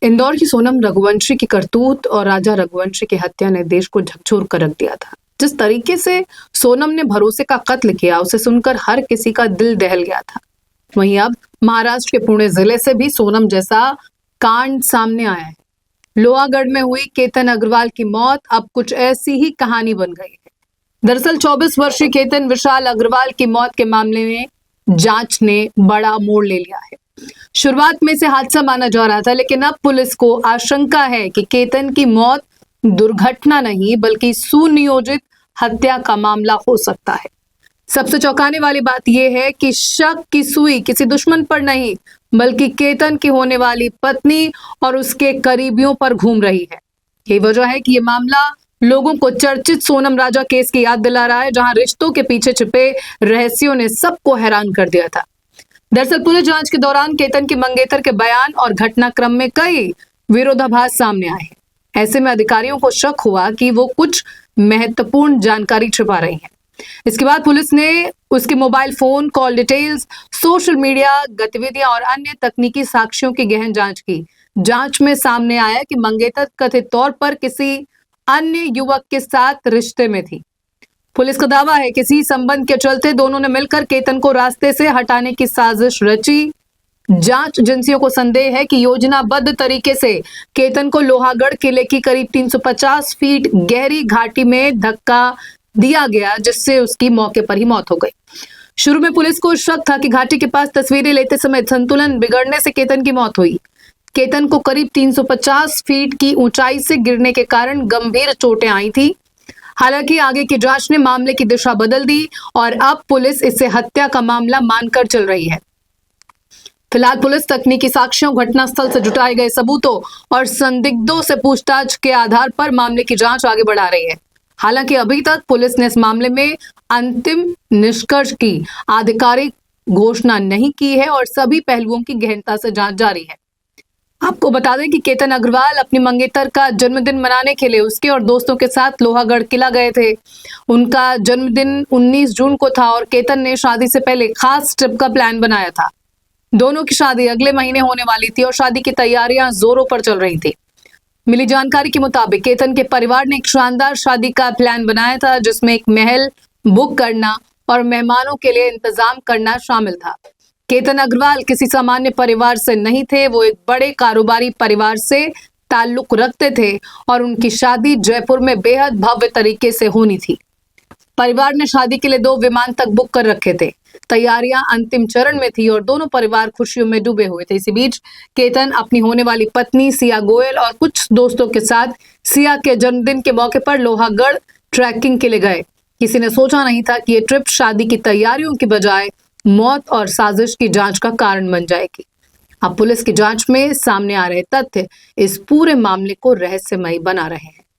इंदौर की सोनम रघुवंशी की करतूत और राजा रघुवंशी की हत्या ने देश को झकझोर कर रख दिया था। जिस तरीके से सोनम ने भरोसे का कत्ल किया, उसे सुनकर हर किसी का दिल दहल गया था। वहीं अब महाराष्ट्र के पुणे जिले से भी सोनम जैसा कांड सामने आया है। लोहागढ़ में हुई केतन अग्रवाल की मौत अब कुछ ऐसी ही कहानी बन गई है। दरअसल 24 वर्षीय केतन विशाल अग्रवाल की मौत के मामले में जांच ने बड़ा मोड़ ले लिया है। शुरुआत में इसे हादसा माना जा रहा था, लेकिन अब पुलिस को आशंका है कि केतन की मौत दुर्घटना नहीं बल्कि सुनियोजित हत्या का मामला हो सकता है। सबसे चौंकाने वाली बात यह है कि शक की सुई किसी दुश्मन पर नहीं बल्कि केतन की होने वाली पत्नी और उसके करीबियों पर घूम रही है। यही वजह है कि यह मामला लोगों को चर्चित सोनम राजा केस की याद दिला रहा है, जहां रिश्तों के पीछे छिपे रहस्यों ने सबको हैरान कर दिया था। दरअसल पुलिस जांच के दौरान केतन की मंगेतर के बयान और घटनाक्रम में कई विरोधाभास सामने आए हैं। ऐसे में अधिकारियों को शक हुआ कि वो कुछ महत्वपूर्ण जानकारी छिपा रही हैं। इसके बाद पुलिस ने उसके mobile phone, call details, social media गतिविधियां और अन्य तकनीकी साक्ष्यों की गहन जांच की। जांच में सामने आया कि मंगेतर कथित तौर पर किसी अन्य युवक के साथ रिश्ते में थी। पुलिस का दावा है कि इसी संबंध के चलते दोनों ने मिलकर केतन को रास्ते से हटाने की साजिश रची। जांच एजेंसियों को संदेह है कि योजनाबद्ध तरीके से केतन को लोहागढ़ किले की करीब 350 फीट गहरी घाटी में धक्का दिया गया, जिससे उसकी मौके पर ही मौत हो गई। शुरू में पुलिस को शक था कि घाटी के पास तस्वीरें लेते समय संतुलन बिगड़ने से केतन की मौत हुई। केतन को करीब 350 फीट की ऊंचाई से गिरने के कारण गंभीर चोटें आई थी। हालांकि आगे की जांच ने मामले की दिशा बदल दी और अब पुलिस इसे हत्या का मामला मानकर चल रही है। फिलहाल पुलिस तकनीकी साक्ष्यों, घटनास्थल से जुटाए गए सबूतों और संदिग्धों से पूछताछ के आधार पर मामले की जांच आगे बढ़ा रही है। हालांकि अभी तक पुलिस ने इस मामले में अंतिम निष्कर्ष की आधिकारिक घोषणा नहीं की है और सभी पहलुओं की गहनता से जांच जारी है। आपको बता दें कि केतन अग्रवाल अपनी मंगेतर का जन्मदिन मनाने के लिए उसके और दोस्तों के साथ लोहागढ़ किला गए थे। उनका जन्मदिन 19 जून को था और केतन ने शादी से पहले खास ट्रिप का प्लान बनाया था। दोनों की शादी अगले महीने होने वाली थी और शादी की तैयारियां जोरों पर चल रही थी। मिली जानकारी के मुताबिक केतन के परिवार ने एक शानदार शादी का प्लान बनाया था, जिसमें एक महल बुक करना और मेहमानों के लिए इंतजाम करना शामिल था। केतन अग्रवाल किसी सामान्य परिवार से नहीं थे, वो एक बड़े कारोबारी परिवार से ताल्लुक रखते थे और उनकी शादी जयपुर में बेहद भव्य तरीके से होनी थी। परिवार ने शादी के लिए 2 विमान तक बुक कर रखे थे। तैयारियां अंतिम चरण में थी और दोनों परिवार खुशियों में डूबे हुए थे। इसी बीच केतन अपनी होने वाली पत्नी सिया गोयल और कुछ दोस्तों के साथ सिया के जन्मदिन के मौके पर लोहागढ़ ट्रैकिंग के लिए गए। किसी ने सोचा नहीं था कि ये ट्रिप शादी की तैयारियों की बजाय मौत और साजिश की जांच का कारण बन जाएगी। अब पुलिस की जांच में सामने आ रहे तथ्य इस पूरे मामले को रहस्यमयी बना रहे हैं।